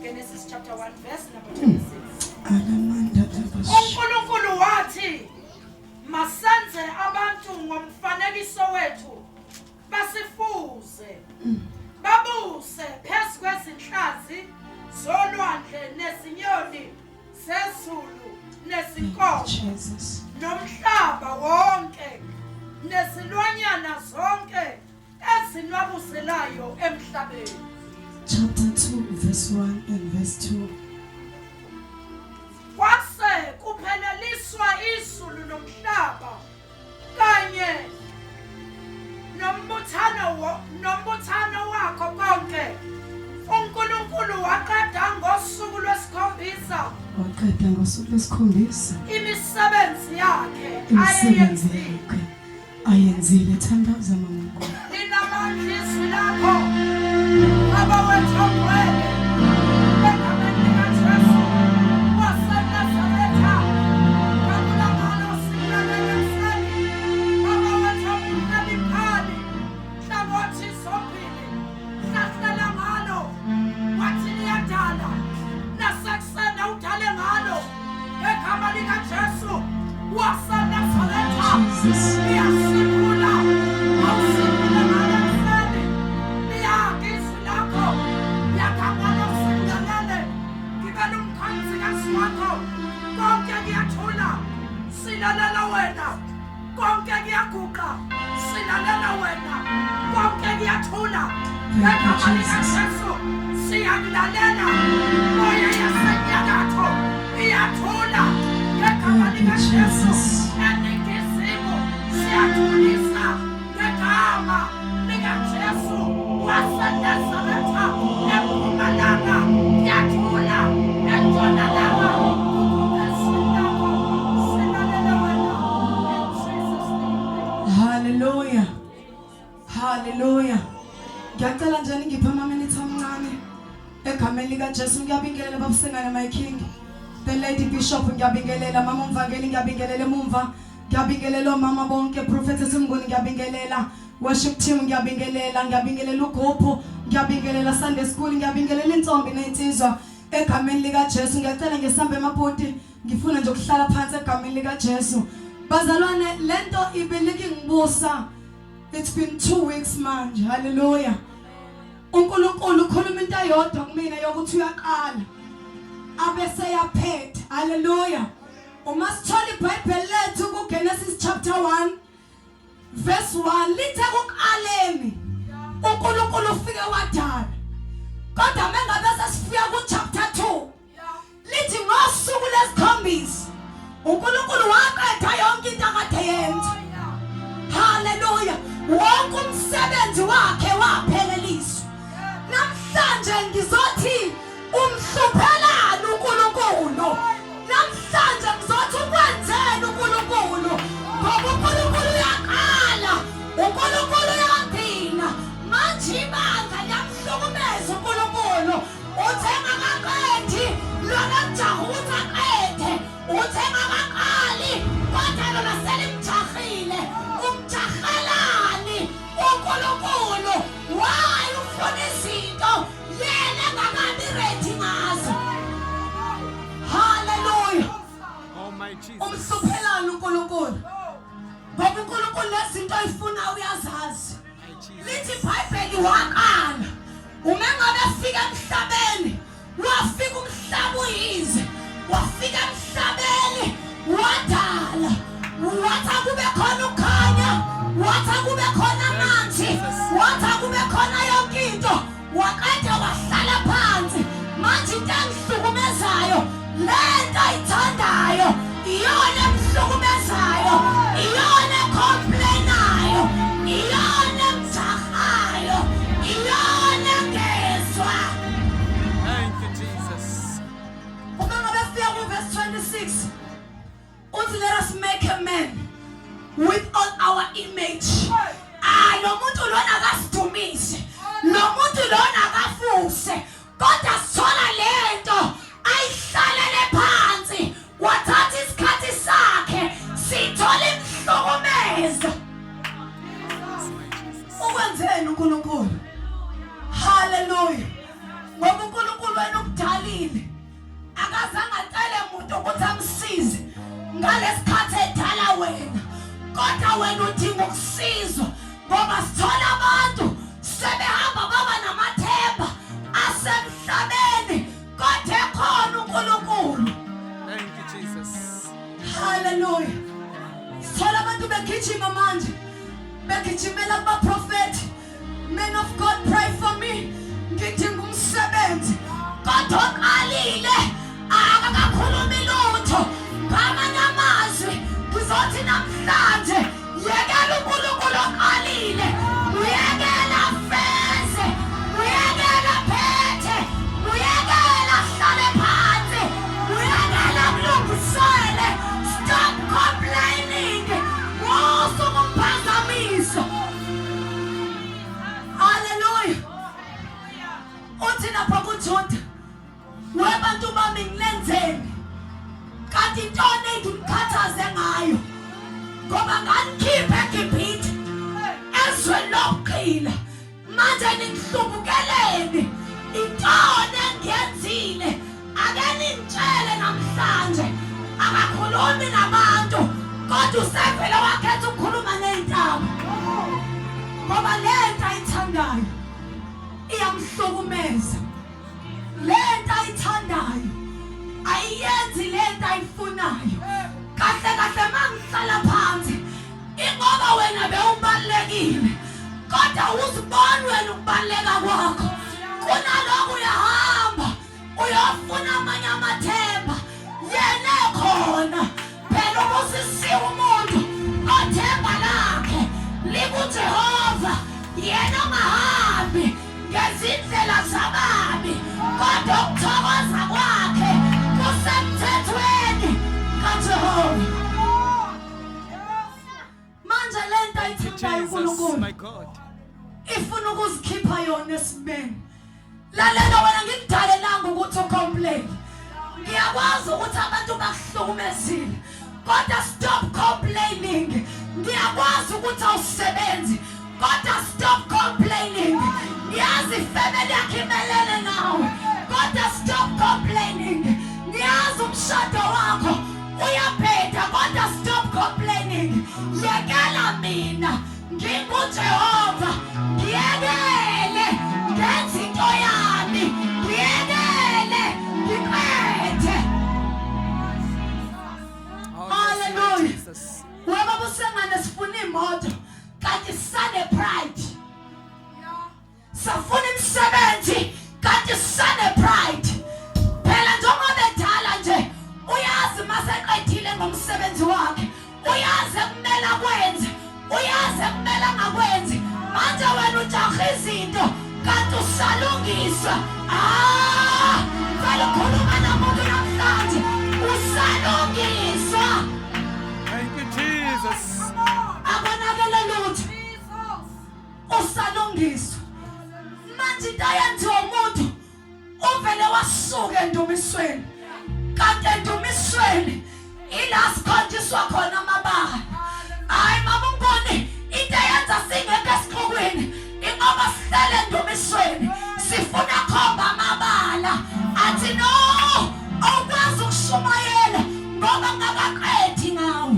Genesis chapter 1 verse number 26. uNkulunkulu wathi masenze abantu ngomfanekiso wethu basifuze babuse phezu kwezinhlazi zolwandle nezinyoni zezulu nezinkomo nomhlaba wonke nezilwanyana zonke ezinwabuzelayo emhlabeni. Chapter 2 verse 1 and verse 2. Kwase kupheleliswa izulu nomhlaba kanye nombuthano wakho konke. uNkulunkulu waqeda ngosuku lwesikhombisa. Imisebenzi yakhe ayenzile. Thandaza mama. Linamandla izwi lakho abawethu ngwele egameni likaJesu waseNazaretha kabulamano silaleleseni abawethu ngemikhali hlangothi zombili sahlela ngalo wathi liyadala nasekuseni udale ngalo egama likaJesu waseNazaretha iyasikula awusikule ngalo mfeni liyakizwi lakho yakamana usingalele ngibela umkhanzi kaswakho konke kuyathula silalela wena konke kuyaguqa silalela wena konke kuyathula egama likaJesu siyakulalela moya yasenyakatho iyathula egama likaJesu eningizimu siyathulisa egama likaJesu waseNazaretha eMpumalanga yathula eNtshonalanga silalela wena in Jesus name. Hallelujah. Hallelujah. Ngiyacela njani ngiphe ama-minute amancane egameni likaJesu. Ngiyabingelela babusengane my king, the lady bishop, ngiyabingelela mama umvangeli, ngiyabingelela emumva, ngiyabingelela mama bonke, prophetess Mnguni ngiyabingelela, worship team ngiyabingelela ugopho, ngiyabingelela Sunday school, ngiyabingelela intombi nensizwa egameni likaJesu. Ngiyacela ngesambe emabhodi ngifuna nje ukuhlala phansi egameni likaJesu. Bazalwane, lento ibeleke ngibusa. It's been 2 weeks manje. Hallelujah. uNkulunkulu ukhuluma into eyodwa kumina yokuthi uyaqala abese yaphetha. Hallelujah. Uma sithola iBhayibheli lethu kuGenesis chapter 1 verse 1 lithe kuqaleni uNkulunkulu ufike wadala. Kodwa mengabe sesifika kuchapter 2 lithi ngosuku lesikhombisa uNkulunkulu waqeda yonke into akade yenza. Hallelujah. Wonke umsebenzi wakhe wapheleliswa. Namhlanje ngizothi umhluphelani uNkulunkulu. Namhlanje ngizothi ukwenzeni uNkulunkulu. Ngoba uNkulunkulu uyaqala, uNkulunkulu uyagcina. Manje ibandla liyamhlukumeza uNkulunkulu. Uthenga akaqedi, lona jaha ukuthi aqede. Uthenga akaqali, kodwa lona selimjahile. Umjahelani uNkulunkulu. Why ufuna izinto yena engakabi ready ngazo? Hallelujah. Oh my Jesus. Umhluphelani uNkulunkulu. Ngoba uNkulunkulu lezinto ayifuna uyazazi. Lithi iBhayibheli waqala. Uma ngabe fika emhlabeni, wafika umhlaba uyize. Wafika emhlabeni wadala. Wathi akube khona ukukhanya, lona akasidumise, lo muntu lona akafuse, kodwa sithola lento ayihlalele phansi, wathatha isikhathi sakhe, sithola imhlukumeza. Ukwenzeni uNkulunkulu? Hallelujah. Ngoba uNkulunkulu wena ukudalile, akazange acele umuntu ukuthi amsize ngalesikhathi edala wena, kodwa wena udinga ukusizwa ngoba sithola abantu sebehamba baba namathemba asemhlabeni, kodwa ekhona uNkulunkulu. Thank you, Jesus. Hallelujah. Sithola abantu begijima manje, begijimela kubaprofethi. Men of God, pray for me. Ngidinga umsebenzi, kodwa oqalile akakakhulumi lutho. Ngamanye amazwi kuzothi namhlanje yekela uNkulunkulu oqalile, uyekela feze, uyekela phethe, uyekela hlale phansi, uyekela kulungisele. Stop complaining. Wosukumphazamisa. Hallelujah. Uthi lapha kuJuda, webantu bami ngilenzeni, kanti intoni engimkhathaze ngayo, ngoba nganikhipha eGibhithe ezweni lokuqila, manje ningihlubukeleni. Intoni engiyenzile? Ake ningitshele namhlanje. Akakhulumi nabantu, kodwa usevele wakhetha ukukhuluma ney'ntaba, ngoba lento ayithandayo iyamhlukumeza. Lento ayithandayo ayiyenzi lento ayifunayo. Kahle kahle mangihlala phansi, ingoba wena bewubalekile, kodwa uzibona wena ukubaleka kwakho. Kunalokho uyahamba uyofuna amanye amathemba, yena ekhona. Phela ubusisiwe umuntu othemba lakhe likuJehova, yena ongahambi ngezindlela zababi, kodwa ukuthokoza kwakhe kusemthethweni kaJehova. Manje lento ayithandayo Jesus, uNkulunkulu my God. ifuna ukuzikhipha yona esimeni. Lalela wena, ngikudalelanga ukuthi ucomplain. Ngiyakwazi ukuthi abantu bakuhlukumezile, kodwa stop complaining. Ngiyakwazi ukuthi awusebenzi, kodwa stop complaining. Ngiyazi ifamily yakho imelele nawe, kodwa stop complaining. Ngiyazi umshado wakho uyabheda, kodwa stop complaining. Yekela mina nginguJehova, ngiyekele ngenze into yami, ngiyekele ngiqede. Oh, Hallelujah. yes, Jesus. Weba busengane sifuna imoto, kanti sisane pride. Safuna imisebenzi, kanti sisane pride. Phela njengoba edala nje, uyazi maseqedile ngomsebenzi wakhe, uyazi kumele akwenze, uyazi kumele angakwenzi. Manje wena ujaha izinto, kanti usalungiswa. Vele ukhuluma nomuntu namhlanje, usalungiswa. Thank you, Jesus. Abonakele lutho, usalungiswa. Manje into ayenziwa umuntu uvele wasuka endumisweni, kanti endumisweni ila sikhonjiswa khona amabala. Hayi mama umbone into eyenza singeke esixukwini, ingoba sihlele endumisweni sifuna khomba amabala. Athi no, awukwazi ukushumayela ngoba ngakaqedi ngawo.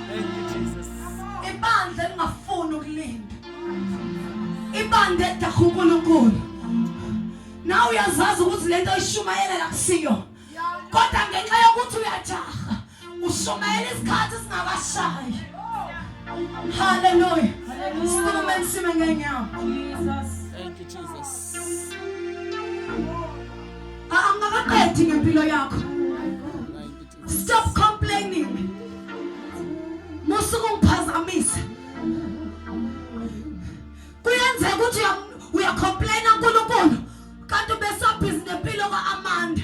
Thank you, Jesus. Ibandla lingafuni ukulinda, ibandla edaha uNkulunkulu. Nawe uyazazi ukuthi lento oyishumayela akusiyo, kodwa ngenxa yokuthi uyajaha ushumayela isikhathi singakashayi. Hallelujah. Sikume nisime ngenyawo. Thank you, Jesus. Angakaqedi ngempilo yakho. Thank you, Jesus. Stop complaining. Musuku ungiphazamisa. Kuyenzeka ukuthi uyacomplaina uNkulunkulu, kanti ubesabhizi nempilo kaAmanda.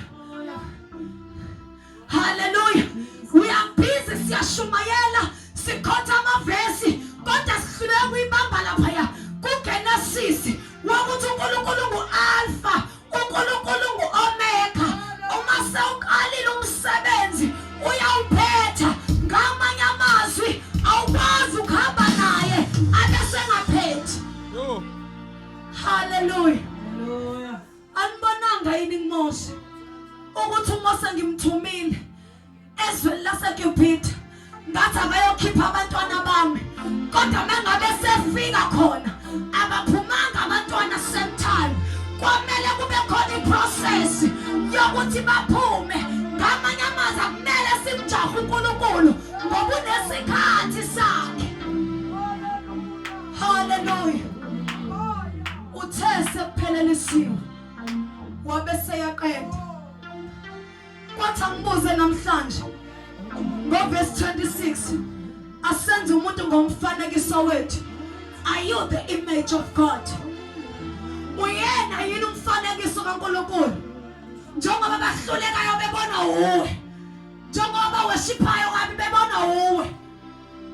Hallelujah. Uyabhizi siyashumayela, sikhotha amavesi, kodwa sihluleka kuyibamba lapha ya. Hallelujah. Anibonanga yini ngimoshe ukuthi uMose ngimthumile ezweni laseGibhithe ngathi akayokhipha abantwana bami kodwa mangabe sefika khona abaphumanga abantwana same time kwamele kube khona iprocess yokuthi baphume ngamanye amazwi akumele simjahe uNkulunkulu ngoba unesikhathi sakhe. Hallelujah. Uthe sekuphelelisiwe wabe seyaqeda kwathi angibuze namhlanje ngoverse 26 asenze umuntu ngomfanekiso wethu. Are you the image of God? Uyena yini umfanekiso kaNkulunkulu? Njengoba bahlulekayo bebona uwe, njengoba worshiphayo kabi bebona uwe,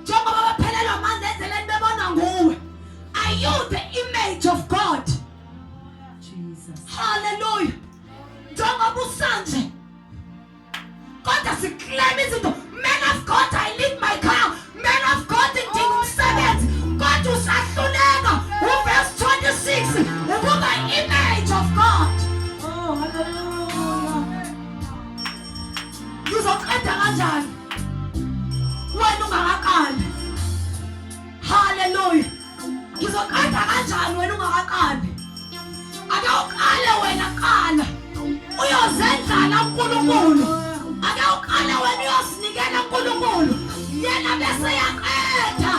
njengoba baphelelwa amandla endleleni bebona nguwe. Are you the image of God? Jesus. Hallelujah. Njengoba usanje kodwa siclaim izinto. Man of God, I lead my car. Man of God, ngidinga umsebenzi. Kodwa usahluleka. Verse 26 ukuba image of God. Oh, hallelujah. Uzoqeda kanjani wena ungakaqali? Hallelujah. Uzoqeda kanjani wena ungakaqali? Ake uqale wena qala. Uyozenzala uNkulunkulu. Ake uqale wena uyosinikela uNkulunkulu. Yena bese yaqeda.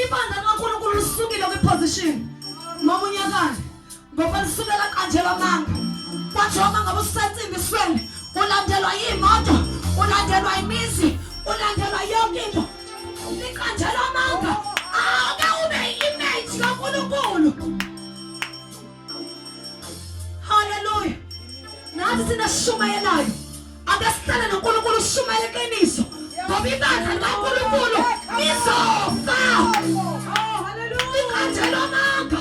Ibandla kaNkulunkulu lisukile kwiposition noma unyakani ngoba lisukela kanjela manga kwajonga ngabe usentsimbisweni ulandelwa yimoto ulandelwa imizi ulandelwa yonke into likanjela manga ake ube image kaNkulunkulu. Hallelujah. Nathi sinashumayelayo ake sihlale noNkulunkulu ushumayele iqiniso ngoba ibandla likaNkulunkulu lizofa. Likanjela manga.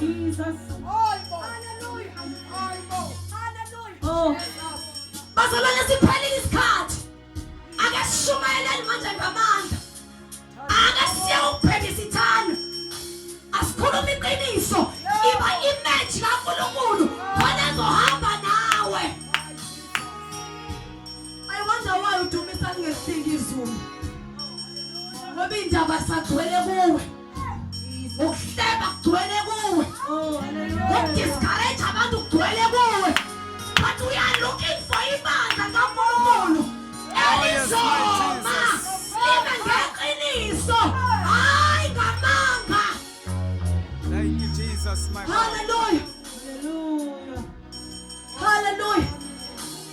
Jesus. Hallelujah. Oh. Bazalwane siphelile isikhathi. Ake sishumayeleni manje ngamandla. Ake siye ukuphelisa ithana. Asikhuluma iqiniso. Iba image kaNkulunkulu khona ezohamba nawe. I wonder why udumisa ngesingi izulu. Ngoba indaba sagcwele kuwe. Ukuhleba kugcwele kuwe. Ukudiscourage abantu kugcwele kuwe. But we are looking for ibandla kaNkulunkulu elizoma libe ngeqiniso hayi ngamanga. Thank you, Jesus, my God. Hallelujah. Hallelujah. Hallelujah.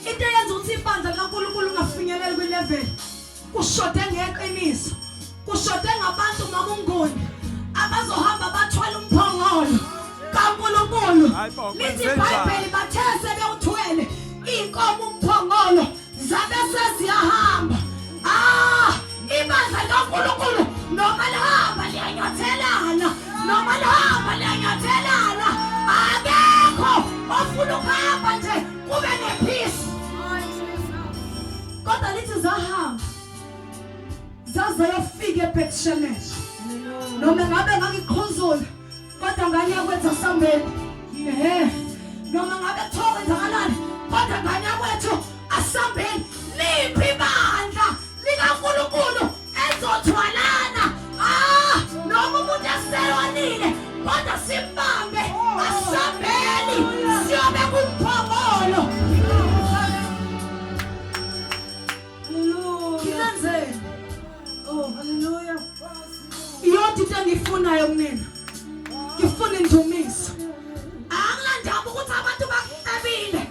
Into eyenza ukuthi ibandla kaNkulunkulu ungafinyeleli kwi-level kushode ngeqiniso, kushode ngabantu mabungoni abazohamba bathwala umphongolo kaNkulunkulu. Lithi iBhayibheli bathe sebewuthwele inkomo umphongolo zabe seziyahamba. Ibandla kaNkulunkulu noma lihamba liyanyathelana, noma lihamba liyanyathelana, akekho ofuna ukuhamba nje kube nepeace. Kodwa lithi zahamba zaze yofika eBethshemesh. Noma ngabe ngakikhuzula kodwa nganya kwethu asambeni. Noma ngabe thoka enzakalani kodwa nganya kwethu asambeni. Liphi ibandla likaNkulunkulu ezothwalana? Noma umuntu aselwanile kodwa simbambe asambeni siyobe kumphongolo. Hallelujah. Oh, hallelujah. Yonke into engifunayo mina ngifuna indumiso. Angilandaba ukuthi abantu bakuhlabile.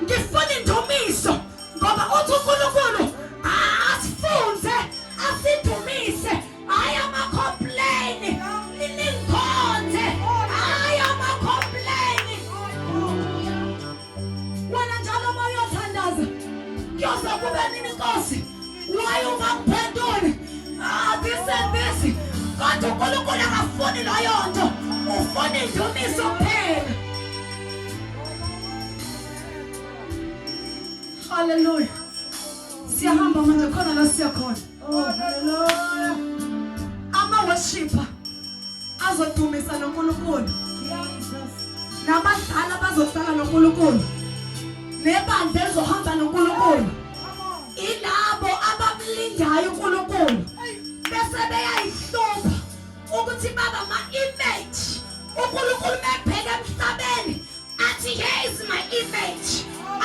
Ngifuna indumiso ngoba uthi uNkulunkulu asifunze asidumise. Hayi ama-complain. Ningikhonze. Hayi ama-complain. Wena njalo mayothandaza kuyoze kube nini Nkosi? Why ungangiphenduli? This and this. Kodwa uNkulunkulu akafuni leyo nto. Ufuna indumiso kuphela. Hallelujah. Siyahamba manje khona la siyakhona. Oh, hallelujah. worshiper azodumisa noNkulunkulu nabadala bazohlala noNkulunkulu nebandla lizohamba noNkulunkulu ilabo abamlindayo uNkulunkulu bese beyayihlupha ukuthi baba ama-image uNkulunkulu mebheka emhlabeni athi here is my image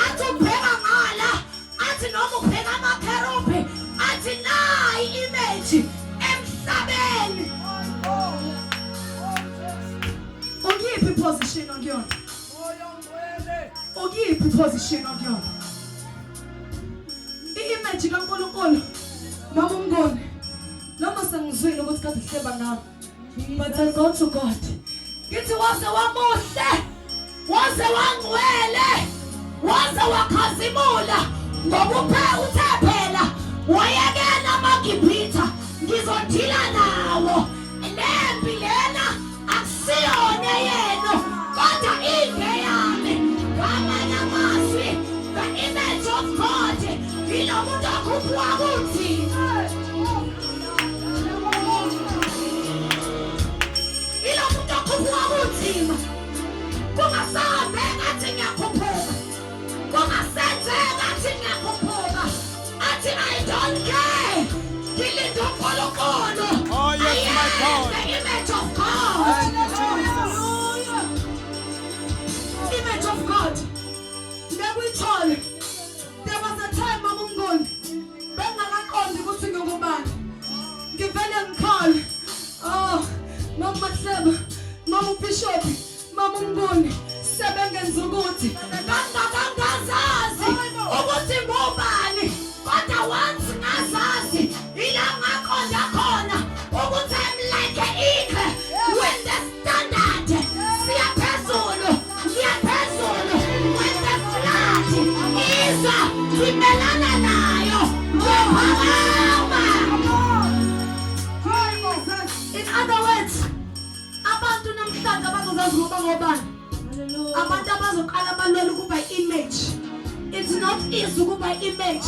athi ubheka ngala athi noma ubheka amakherubhi athi nayi image emhlabeni ukuyiphi position okuyona ukuyiphi position okuyona i-image kaNkulunkulu mama umngoni noma sengizwile ukuthi kade sihleba nawe but I go to God ngithi waze wamuhle waze wangcwele waze wakhazimula ngokuphe uthe phela wayekela amaGibhitha ngizodila nawo lempi lena akusiyona yena kodwa ingeyami ngamanye amazwi the image of God yilo muntu okhuphuka kunzima yilo muntu okhuphuka kunzima kungasahambe ngathi ngiyakhuphuka kungasenzeka athi ngiyakhuphuka athi I don't care ngilinde uNkulunkulu Oh, yes, my God. the image of God Thank you, Jesus. image of God ngekuyithole there was a time mama umngoni bengakaqondi ukuthi ngingubani ngivele ngikhona mama Mahleba mama uBishop mama umngoni sebengenza ukuthi kangazazi ukuthi ngubani kodwa once ngazazi ila ngaqonda khona ukuthi I'm like an eagle when the standard siyaphezulu when the flood iza simelana nayo in other words abantu namhlanje abazozazi ukuba ngobani abantu abazoqala balwela ukuba image it's not easy ukuba image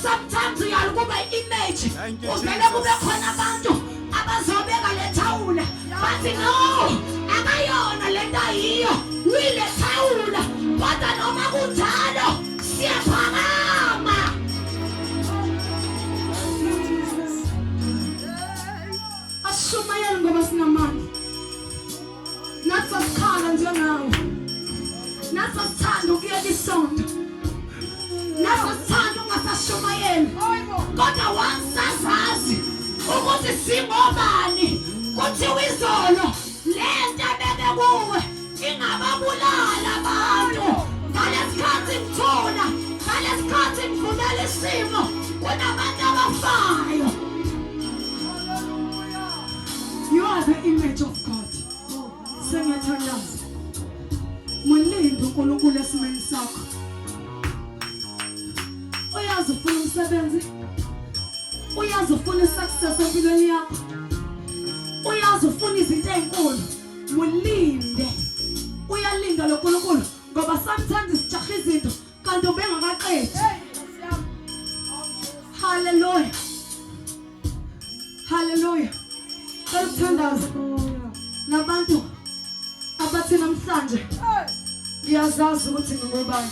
sometimes uyala ukuba image uvele kube khona abantu abazobeka lethawula bathi no akayona lento ayiyo uyilethawula kodwa noma kunjalo siyaphakama ashumayela ngoba sinamandla nathi sasikhala njengawe nathi sasithanda ukuyeka isonto nathi sasithanda ungasashumayeli kodwa wangisazazi ukuthi singobani kuthiwa izolo lento ebeke kuwe ingababulala abantu ngalesikhathi ngithula ngalesikhathi ngivumela isimo kunabantu abafayo. You are the image of God. Sengiyathandaza mulinde uNkulunkulu esimeni sakho uyazi ufuna umsebenzi uyazi ufuna success empilweni yakho uyazi ufuna izinto ezinkulu mulinde uyalinda lo Nkulunkulu ngoba sometimes sijaha izinto kanti ubengakaqedi. Hallelujah hallelujah Sawuthandaza nabantu abathi namhlanje ngiyazazi ukuthi ngingobani.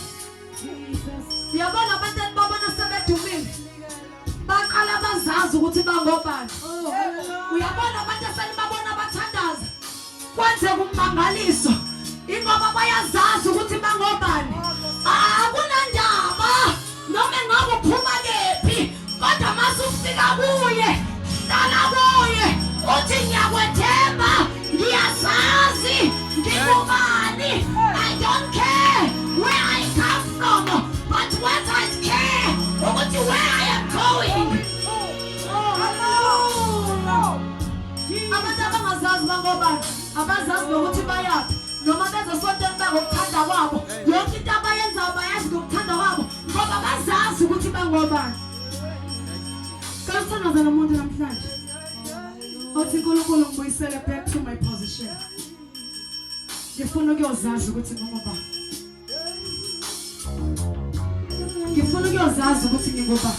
Uyabona abantu babona sebedumile baqala bazazi ukuthi bangobani. Uyabona abantu esenibabona bathandaza kwenze kummangaliso ingoba bayazazi ukuthi bangobani. Akunandaba noma ngabe uphuma kephi kodwa masufika kuye hlala kuye uthi ngiyakwethemba ngiyazazi ngingubani. I don't care where I come from but what I care ukuthi where I am going. Abantu abangazazi bangobani abazazi nokuthi bayaphi noma bezesontweni bangokuthanda kwabo yonke into abayenzayo bayazi ngokuthanda kwabo ngoba bazazi ukuthi bangobani. Kasithandaza nomuntu namhlanje othi uNkulunkulu ngibuyisele back to my position. Ngifuna ukuyozazi ukuthi ngingobani. Ngifuna ukuyozazi ukuthi ngingobani.